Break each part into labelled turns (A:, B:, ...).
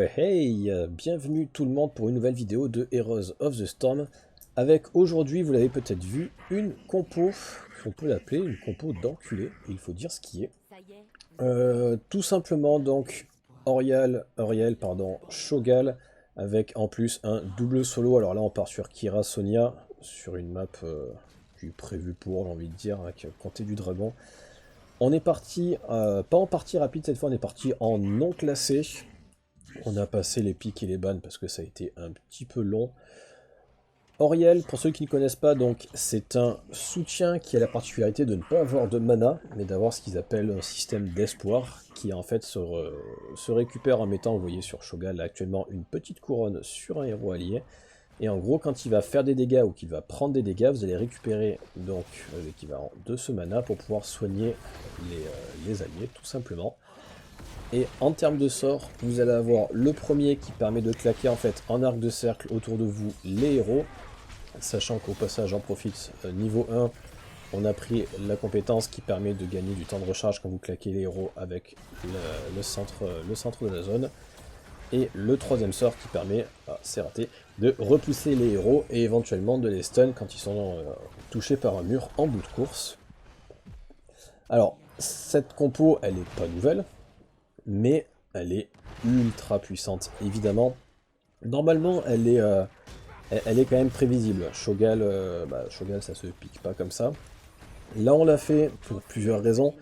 A: Ouais, hey, bienvenue tout le monde pour une nouvelle vidéo de Heroes of the Storm. Avec aujourd'hui, vous l'avez peut-être vu, une compo, on peut l'appeler une compo d'enculé, il faut dire ce qui est. Tout simplement donc Auriel, pardon, Shogal, avec en plus un double solo. Alors là on part sur Kira Sonia, sur une map qui est prévue pour, j'ai envie de dire, avec Comté du Dragon. On est parti, pas en partie rapide cette fois, on est parti en non classé. On a passé les pics et les bans parce que ça a été un petit peu long. Auriel, pour ceux qui ne connaissent pas, donc c'est un soutien qui a la particularité de ne pas avoir de mana, mais d'avoir ce qu'ils appellent un système d'espoir, qui en fait se récupère en mettant, vous voyez sur Shogal là, actuellement, une petite couronne sur un héros allié. Et en gros, quand il va faire des dégâts ou qu'il va prendre des dégâts, vous allez récupérer donc l'équivalent de ce mana pour pouvoir soigner les alliés, tout simplement. Et en termes de sort, vous allez avoir le premier qui permet de claquer en fait en arc de cercle autour de vous les héros. Sachant qu'au passage, j'en profite, niveau 1, on a pris la compétence qui permet de gagner du temps de recharge quand vous claquez les héros avec le centre de la zone. Et le troisième sort qui permet, c'est raté, de repousser les héros et éventuellement de les stun quand ils sont touchés par un mur en bout de course. Alors, cette compo, elle n'est pas nouvelle, mais elle est ultra puissante, évidemment. Normalement, elle est quand même prévisible. Shogal, Shogal, ça se pique pas comme ça. Là, on l'a fait pour plusieurs raisons.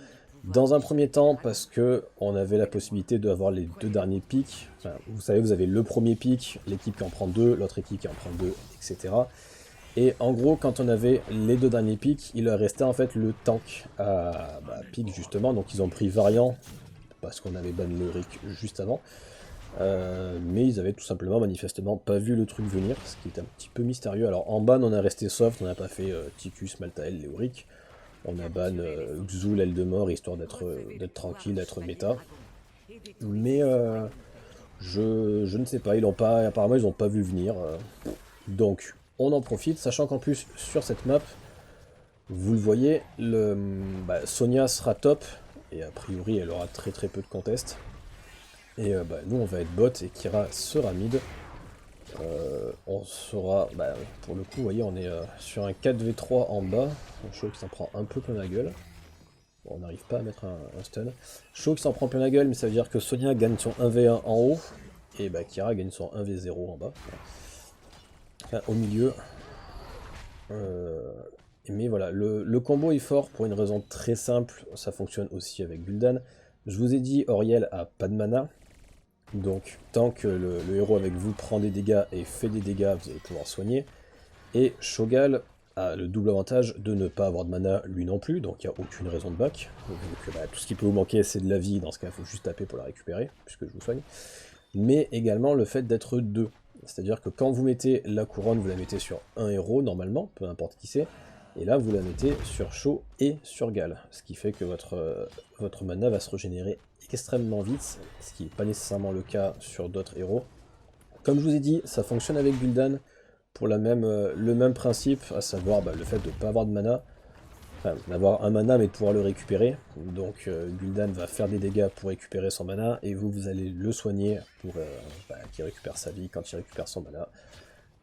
A: Dans un premier temps, parce que on avait la possibilité d'avoir les deux derniers pics. Enfin, vous savez, vous avez le premier pic, l'équipe qui en prend deux, l'autre équipe qui en prend deux, etc. Et en gros, quand on avait les deux derniers pics, il leur restait en fait le tank à pic justement. Donc ils ont pris Variant, parce qu'on avait ban Lyric juste avant. Mais ils avaient tout simplement manifestement pas vu le truc venir, ce qui est un petit peu mystérieux. Alors en ban on a resté soft, on n'a pas fait Ticus, Maltael, Léoric. On a ban Xul, l'aile de mort, histoire d'être tranquille, d'être méta. Mais je ne sais pas, apparemment ils n'ont pas vu venir. Donc on en profite, sachant qu'en plus sur cette map, vous le voyez, Sonia sera top, et a priori elle aura très peu de contest. Et nous on va être bot et Kira sera mid. On sera, pour le coup, vous voyez, on est sur un 4v3 en bas. Shaw qui s'en prend un peu plein la gueule. Bon, on n'arrive pas à mettre un stun. Shaw qui s'en prend plein la gueule, mais ça veut dire que Sonia gagne son 1v1 en haut. Et Kira gagne son 1v0 en bas. Enfin, au milieu. Mais voilà, le combo est fort pour une raison très simple. Ça fonctionne aussi avec Gul'dan. Je vous ai dit, Auriel a pas de mana. Donc, tant que le héros avec vous prend des dégâts et fait des dégâts, vous allez pouvoir soigner. Et Shogal a le double avantage de ne pas avoir de mana lui non plus, donc il n'y a aucune raison de back. Donc tout ce qui peut vous manquer, c'est de la vie, dans ce cas, il faut juste taper pour la récupérer, puisque je vous soigne. Mais également le fait d'être deux. C'est-à-dire que quand vous mettez la couronne, vous la mettez sur un héros, normalement, peu importe qui c'est. Et là, vous la mettez sur Shaw et sur Gal, ce qui fait que votre mana va se régénérer extrêmement vite, ce qui n'est pas nécessairement le cas sur d'autres héros. Comme je vous ai dit, ça fonctionne avec Gul'dan pour le même principe, à savoir le fait de ne pas avoir de mana, enfin d'avoir un mana mais de pouvoir le récupérer. Donc Gul'dan va faire des dégâts pour récupérer son mana, et vous allez le soigner pour qu'il récupère sa vie quand il récupère son mana.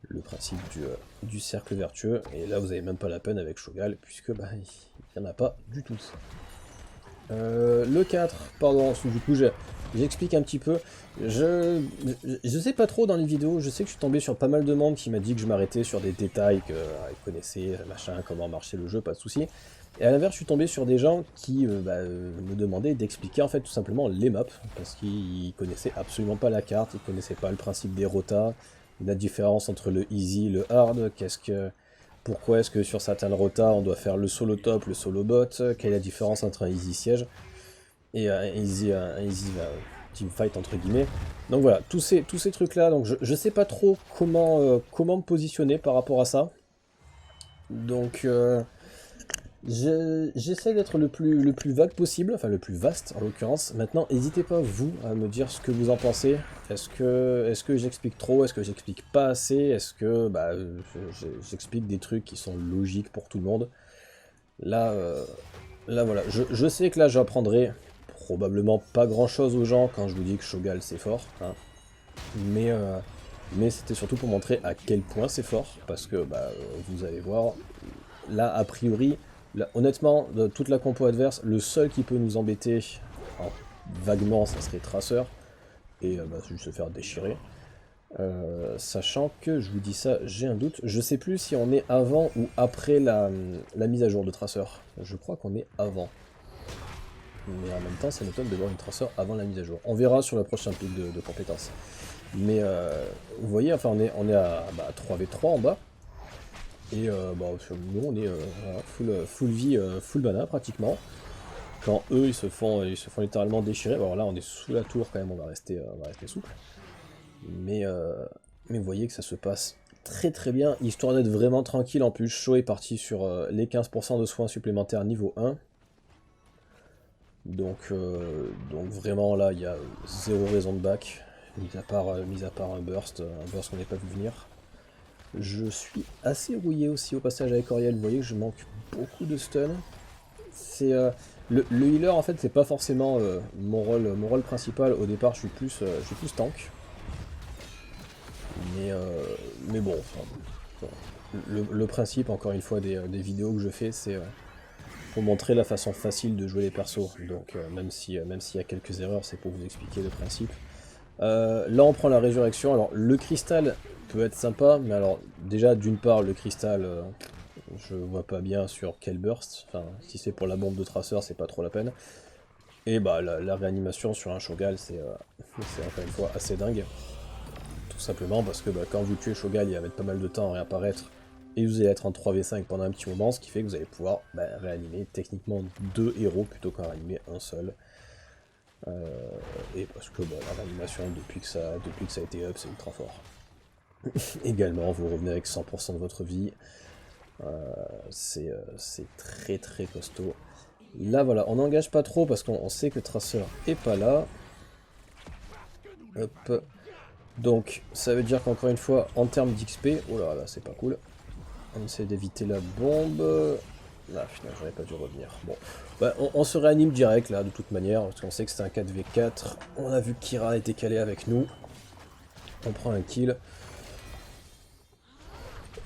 A: Le principe du cercle vertueux, et là vous n'avez même pas la peine avec Shogal, puisque il n'y en a pas du tout. Le 4, pardon, du coup j'explique un petit peu. Je sais pas trop dans les vidéos, je sais que je suis tombé sur pas mal de monde qui m'a dit que je m'arrêtais sur des détails, qu'ils connaissaient, machin, comment marchait le jeu, pas de soucis. Et à l'inverse, je suis tombé sur des gens qui me demandaient d'expliquer en fait tout simplement les maps, parce qu'ils connaissaient absolument pas la carte, ils connaissaient pas le principe des rotas, la différence entre le easy et le hard, pourquoi est-ce que sur certaines rotas on doit faire le solo top, le solo bot, quelle est la différence entre un easy siège et un easy teamfight entre guillemets. Donc voilà, tous ces trucs là, donc je sais pas trop comment me positionner par rapport à ça. Donc j'essaie d'être le plus vague possible, enfin le plus vaste en l'occurrence. Maintenant, n'hésitez pas vous à me dire ce que vous en pensez. Est-ce que j'explique trop? Est-ce que j'explique pas assez? Est-ce que j'explique des trucs qui sont logiques pour tout le monde? Là, voilà, je sais que là j'apprendrai probablement pas grand chose aux gens quand je vous dis que Shogal c'est fort, hein. Mais c'était surtout pour montrer à quel point c'est fort, parce que bah, vous allez voir, là a priori, là, honnêtement, de toute la compo adverse, le seul qui peut nous embêter, alors, vaguement ça serait Tracer, et bah, juste se faire déchirer. Sachant que, je vous dis ça, j'ai un doute, je sais plus si on est avant ou après la mise à jour de Tracer. Je crois qu'on est avant. Mais en même temps, ça m'étonne de voir une Tracer avant la mise à jour. On verra sur le prochain pic de compétences. Mais vous voyez, enfin on est à 3v3 en bas. Et bah, nous on est voilà, full vie, full mana pratiquement. Quand eux ils se font littéralement déchirer. Alors là on est sous la tour quand même, on va rester souple. Mais vous voyez que ça se passe très très bien, histoire d'être vraiment tranquille. En plus, Sho est parti sur les 15% de soins supplémentaires niveau 1. Donc vraiment là, il y a zéro raison de back, mis à part un burst qu'on n'a pas vu venir. Je suis assez rouillé aussi au passage avec Oriel, vous voyez que je manque beaucoup de stun. C'est le healer en fait, c'est pas forcément mon rôle principal. Au départ, je suis plus tank. Mais bon, enfin, le principe, encore une fois, des vidéos que je fais, c'est pour montrer la façon facile de jouer les persos. Donc même s'il y a quelques erreurs, c'est pour vous expliquer le principe. Là on prend la résurrection. Alors le cristal peut être sympa, mais alors déjà d'une part le cristal, je vois pas bien sur quel burst. Enfin si c'est pour la bombe de traceur, c'est pas trop la peine. Et bah la réanimation sur un Shogal, c'est encore une fois assez dingue. Tout simplement parce que bah, quand vous tuez Shogal, il va mettre pas mal de temps à réapparaître. Et vous allez être en 3v5 pendant un petit moment, ce qui fait que vous allez pouvoir réanimer techniquement 2 héros plutôt qu'en réanimer un seul. Et parce que la réanimation, depuis que ça a été up, c'est ultra fort. Également, vous revenez avec 100% de votre vie. C'est très très costaud. Là voilà, on n'engage pas trop parce qu'on sait que Tracer est pas là. Hop. Donc ça veut dire qu'encore une fois, en termes d'XP, oh là là, c'est pas cool. On essaie d'éviter la bombe. Ah putain, j'aurais pas dû revenir. Bon, bah, on se réanime direct là, de toute manière, parce qu'on sait que c'est un 4v4. On a vu que Kira était calé avec nous. On prend un kill.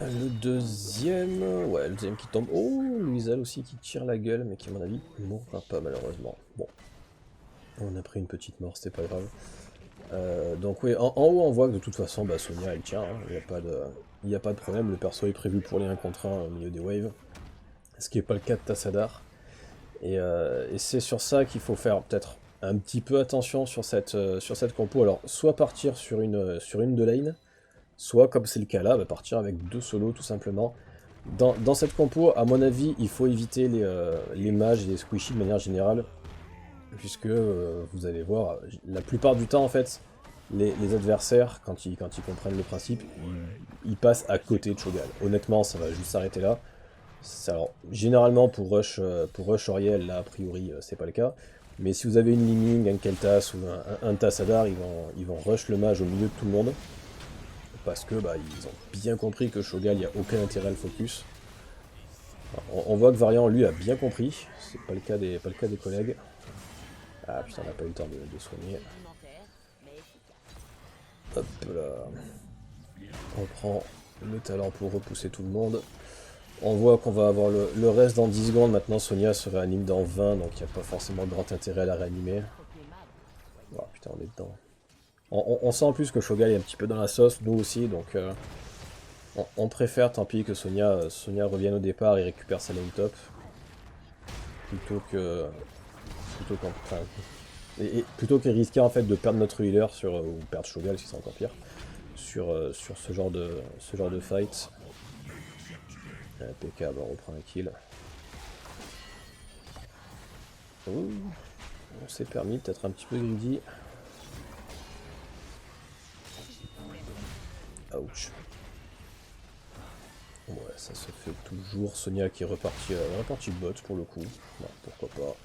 A: Le deuxième... Ouais, le deuxième qui tombe. Oh, Louisal aussi qui tire la gueule, mais qui à mon avis ne mourra pas malheureusement. Bon. On a pris une petite mort, c'était pas grave. Donc oui, en haut on voit que de toute façon Sonia elle tient, hein. Il n'y a pas de problème, le perso est prévu pour les 1 contre 1 au milieu des waves. Ce qui n'est pas le cas de Tassadar. Et c'est sur ça qu'il faut faire peut-être un petit peu attention sur cette compo. Alors soit partir sur une de lane, soit comme c'est le cas là, partir avec 2 solos tout simplement. Dans cette compo, à mon avis, il faut éviter les mages et les squishy de manière générale. Puisque vous allez voir, la plupart du temps en fait, les adversaires, quand ils comprennent le principe, ils passent à côté de Shogal. Honnêtement, ça va juste s'arrêter là. Alors, généralement pour rush Oriel, là a priori c'est pas le cas. Mais si vous avez une Liming, un Keltas ou un Tassadar, ils vont rush le mage au milieu de tout le monde. Parce que ils ont bien compris que Shogal, il n'y a aucun intérêt à le focus. Alors, on voit que Variant lui a bien compris, c'est pas le cas des collègues. Ah putain, on n'a pas eu le temps de soigner. Hop là. On prend le talent pour repousser tout le monde. On voit qu'on va avoir le reste dans 10 secondes. Maintenant, Sonia se réanime dans 20, donc il n'y a pas forcément grand intérêt à la réanimer. Oh putain, on est dedans. On sent en plus que Shogal est un petit peu dans la sauce, nous aussi, donc on préfère, tant pis, que Sonia revienne au départ et récupère sa lane top. Plutôt que risquer en fait de perdre notre healer ou perdre Shogal si c'est encore pire sur ce genre de fight. PK on reprend un kill. Ouh, on s'est permis d'être un petit peu greedy. Ouch. Ouais, ça se fait toujours. Sonia qui est repartie bot pour le coup. Non, pourquoi pas.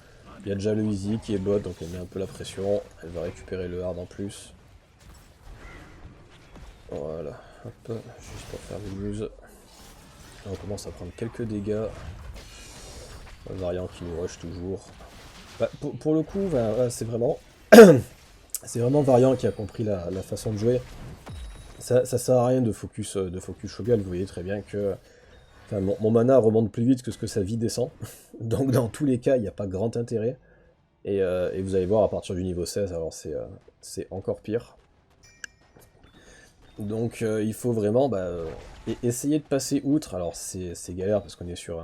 A: Il y a déjà le Easy qui est bot, donc elle met un peu la pression. Elle va récupérer le hard en plus. Voilà, hop, juste pour faire des muses. On commence à prendre quelques dégâts. Un variant qui nous rush toujours. Pour le coup, c'est vraiment... C'est vraiment Variant qui a compris la façon de jouer. Ça sert à rien de focus Shogal, vous voyez très bien que enfin, mon mana remonte plus vite que ce que sa vie descend. Donc dans tous les cas, il n'y a pas grand intérêt. Et vous allez voir à partir du niveau 16, alors c'est encore pire. Donc il faut vraiment essayer de passer outre. Alors c'est galère parce qu'on est sur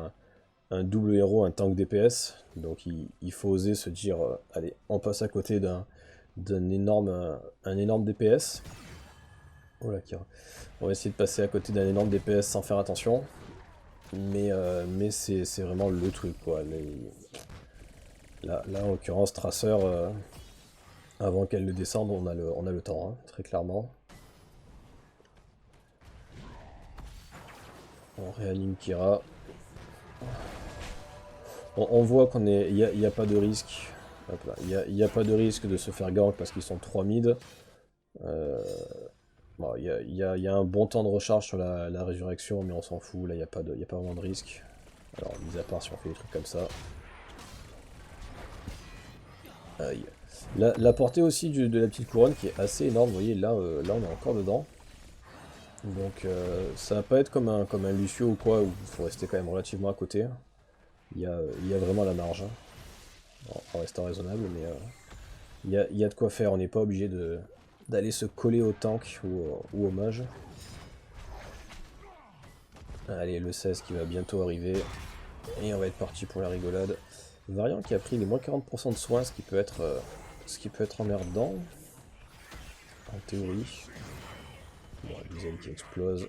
A: un double héros, un tank DPS. Donc il faut oser se dire, allez, on passe à côté d'un énorme DPS. Oh là, Kira. On va essayer de passer à côté d'un énorme DPS sans faire attention. Mais c'est vraiment le truc, quoi. Là, en l'occurrence, Tracer, avant qu'elle le descende, on a le temps, hein, très clairement. On réanime Kira. On voit il y a pas de risque. Hop là, il y a pas de risque de se faire gank parce qu'ils sont 3 mid. Euh, bon, il y a un bon temps de recharge sur la résurrection, mais on s'en fout, là il n'y a pas vraiment de risque. Alors, mis à part si on fait des trucs comme ça. Aïe. La portée aussi de la petite couronne qui est assez énorme, vous voyez, là on est encore dedans. Donc ça va pas être comme un Lucio ou quoi, où il faut rester quand même relativement à côté. Il y a vraiment la marge, hein. Bon, en restant raisonnable, mais il y a de quoi faire, on n'est pas obligé d'aller se coller au tank ou au mage. Allez, le 16 qui va bientôt arriver, et on va être parti pour la rigolade. Variant qui a pris les moins 40% de soins, ce qui peut être emmerdant, en théorie. Bon, Luzen qui explose.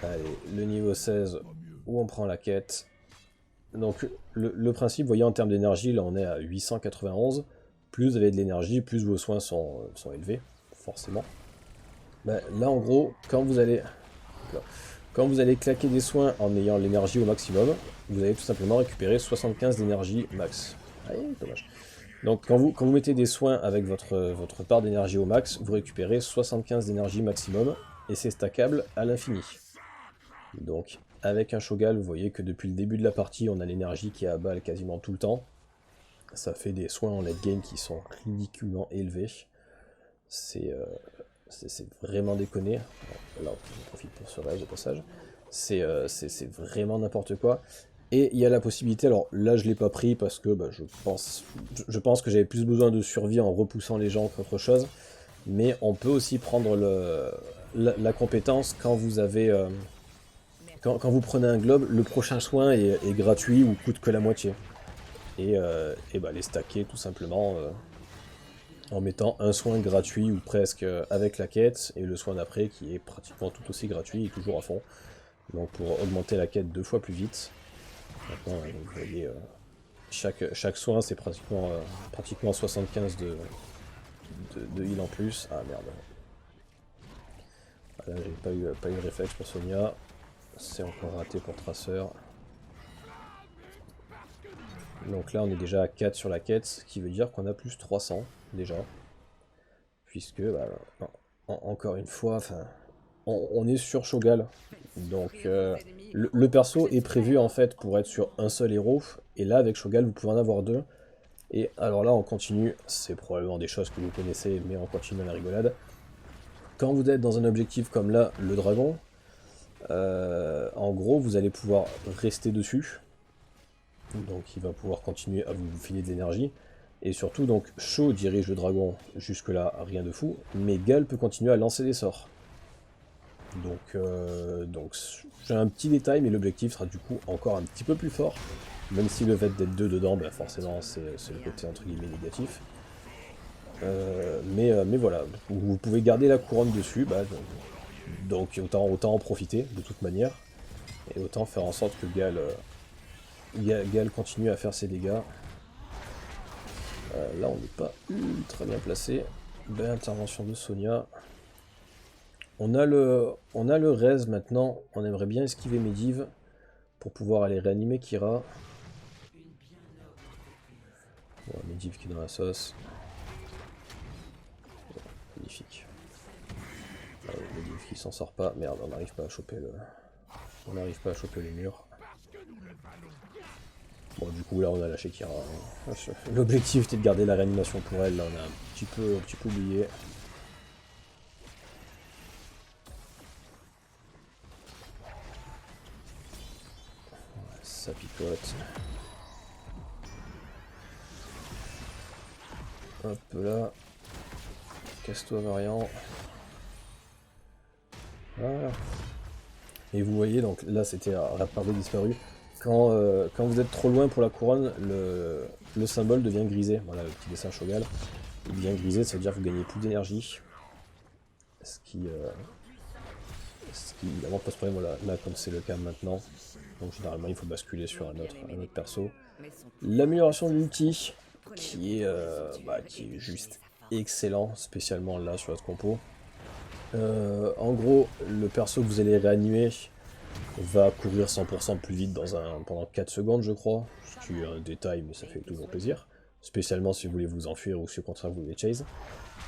A: Allez, le niveau 16, où on prend la quête. Donc le principe, vous voyez, en termes d'énergie, là on est à 891. Plus vous avez de l'énergie, plus vos soins sont élevés, forcément. Bah, là en gros, quand vous allez claquer des soins en ayant l'énergie au maximum, vous allez tout simplement récupérer 75 d'énergie max. Allez, dommage. Donc quand vous mettez des soins avec votre part d'énergie au max, vous récupérez 75 d'énergie maximum, et c'est stackable à l'infini. Donc avec un Shogal, vous voyez que depuis le début de la partie, on a l'énergie qui est à balle quasiment tout le temps. Ça fait des soins en late game qui sont ridiculement élevés. C'est vraiment déconné. Là, on profite pour ce rêve au passage. C'est vraiment n'importe quoi. Et il y a la possibilité, alors là je l'ai pas pris parce que je pense que j'avais plus besoin de survie en repoussant les gens qu'autre chose. Mais on peut aussi prendre la compétence quand vous avez... quand vous prenez un globe, le prochain soin est gratuit ou coûte que la moitié. Et bah les stacker tout simplement en mettant un soin gratuit ou presque avec la quête et le soin d'après qui est pratiquement tout aussi gratuit et toujours à fond. Donc pour augmenter la quête 2 fois plus vite. Maintenant, vous voyez, chaque soin c'est pratiquement 75 de heal en plus. Ah merde. Ah, là j'ai pas eu le réflexe pour Sonia. C'est encore raté pour Tracer. Donc là on est déjà à 4 sur la quête, ce qui veut dire qu'on a plus 300 déjà. Puisque, bah, encore une fois, on est sur Shogal. Donc le perso est prévu en fait pour être sur un seul héros. Et là avec Shogal vous pouvez en avoir deux. Et alors là on continue, c'est probablement des choses que vous connaissez, mais on continue à la rigolade. Quand vous êtes dans un objectif comme là, le dragon, en gros vous allez pouvoir rester dessus. Donc il va pouvoir continuer à vous filer de l'énergie. Et surtout, donc, Sho dirige le dragon jusque-là, rien de fou, mais Gal peut continuer à lancer des sorts. Donc j'ai un petit détail, mais l'objectif sera du coup encore un petit peu plus fort. Même si le fait d'être deux dedans, bah forcément, c'est le côté entre guillemets négatif. Mais voilà, vous pouvez garder la couronne dessus, bah, donc autant en profiter de toute manière. Et autant faire en sorte que Gal continue à faire ses dégâts. Là, on n'est pas ultra bien placé. Belle intervention de Sonia. On a le raise maintenant. On aimerait bien esquiver Medivh pour pouvoir aller réanimer Kira. Bon, Medivh qui est dans la sauce. Bon, magnifique. Medivh qui s'en sort pas. Merde, on n'arrive pas à choper le mur. Bon, du coup, là, on a lâché Kira. L'objectif était de garder la réanimation pour elle. Là, on a un petit peu oublié. Ça picote. Hop là. Casse-toi, variant. Voilà. Et vous voyez, donc là, c'était réapparu disparu. Quand vous êtes trop loin pour la couronne, le symbole devient grisé. Voilà, le petit dessin Shogal. Il devient grisé, ça veut dire que vous gagnez plus d'énergie. Ce qui évidemment pose problème, voilà, là comme c'est le cas maintenant. Donc généralement il faut basculer sur un autre perso. L'amélioration de l'ulti, qui est juste excellent, spécialement là sur votre compo. En gros, le perso que vous allez réanimer va courir 100% plus vite pendant 4 secondes je crois, ce qui est un détail mais ça fait toujours plaisir, spécialement si vous voulez vous enfuir ou si au contraire vous voulez chase.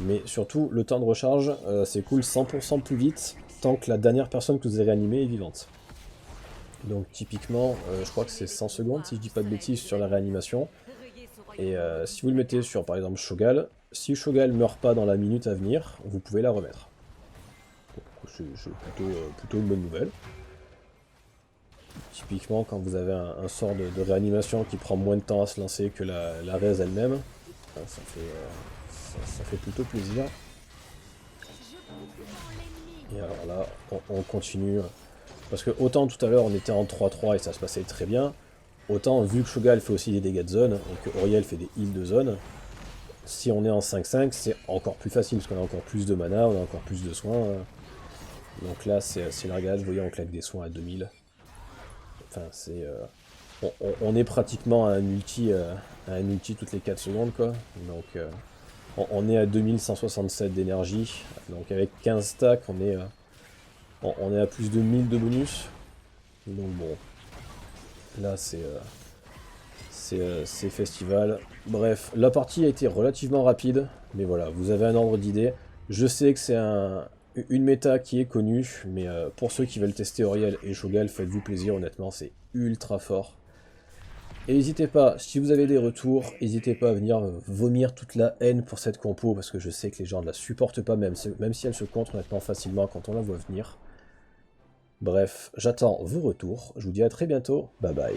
A: Mais surtout, le temps de recharge s'écoule 100% plus vite tant que la dernière personne que vous avez réanimée est vivante. Donc typiquement, je crois que c'est 100 secondes si je dis pas de bêtises sur la réanimation. Et si vous le mettez sur par exemple Shogal, si Shogal meurt pas dans la minute à venir, vous pouvez la remettre. C'est plutôt une bonne nouvelle. Typiquement quand vous avez un sort de réanimation qui prend moins de temps à se lancer que la raise elle-même, ça fait plutôt plaisir. Et alors là, on continue. Parce que autant tout à l'heure on était en 3-3 et ça se passait très bien, autant vu que Shogal fait aussi des dégâts de zone et que Auriel fait des heals de zone, si on est en 5-5 c'est encore plus facile parce qu'on a encore plus de mana, on a encore plus de soins. Donc là c'est la regade, vous voyez on claque des soins à 2000. Enfin c'est... on est pratiquement à un ulti toutes les 4 secondes quoi. Donc on est à 2167 d'énergie. Donc avec 15 stacks on est à plus de 1000 de bonus. Donc bon. Là c'est festival. Bref, la partie a été relativement rapide. Mais voilà, vous avez un ordre d'idée. Je sais que c'est une méta qui est connue. Mais pour ceux qui veulent tester Auriel et Shogal, faites-vous plaisir honnêtement, c'est ultra fort. Et n'hésitez pas, si vous avez des retours, n'hésitez pas à venir vomir toute la haine pour cette compo, parce que je sais que les gens ne la supportent pas, même si elle se contre honnêtement facilement quand on la voit venir. Bref, j'attends vos retours, je vous dis à très bientôt, bye bye.